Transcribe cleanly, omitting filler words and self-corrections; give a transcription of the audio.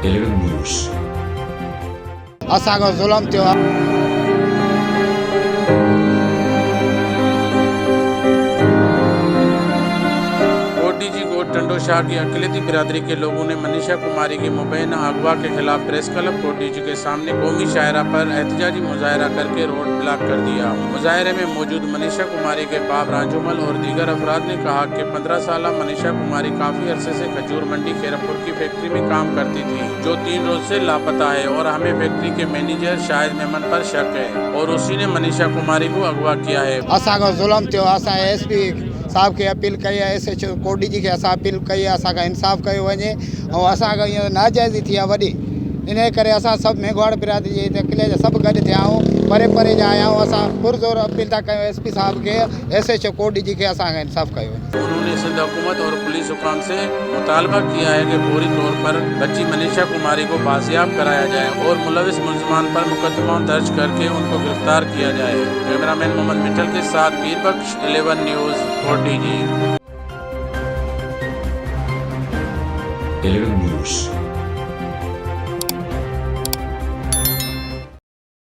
11 News। असांजो ज़ुल्म थियो आहे। डीजी कोट टंडो शाह की अक़लियती बिरादरी के लोगों ने मनीषा कुमारी के मुबैना अगवा के खिलाफ प्रेस क्लब कोट डीजी के सामने कौमी शायरा पर एहतजाजी मुजाहरा करके रोड ब्लॉक कर दिया। मुजाहरे में मौजूद मनीषा कुमारी के बाप रांझुमल और दीगर अफराद ने कहा कि 15 साल मनीषा कुमारी काफ़ी अरसे से खजूर मंडी खेरमपुर की फैक्ट्री में काम करती थी, जो 3 रोज से लापता है और हमें फैक्ट्री के मैनेजर शाहिद मेमन पर शक है और उसी ने मनीषा कुमारी को अगवा किया है। असांजो ज़ुल्म थियो आहे। असां एसपी साहब खे अपील कई आहे, SHO कोट डीजी खे असां अपील कई आहे, असांखे इंसाफ़ कयो वञे ऐं असांखे ईअं नाजाइज़ी थी आहे वॾी। इन करे असां सभु मेघवाड़ बिरादरी जे हिते किले जा सभु गॾु थिया आहियूं, परे परे जा आया आहियूं। असां पुरज़ोर अपील था कयूं SP साहब खे, SHO कोट डीजी खे असांखे इंसाफ़ कयो वञे। उन्होंने सिंध हुकूमत और पुलिस हुकाम से मुतालबा किया है कि फौरी तौर पर बच्ची मनीषा कुमारी को बाजियाब कराया जाए और मुलविस मुल्ज़मान पर मुकदमा दर्ज करके उनको गिरफ्तार किया जाए। कैमरामैन मोहम्मद मित्तल के साथ पीरबख्श 11 न्यूज़ कोट डीजी। 11 News।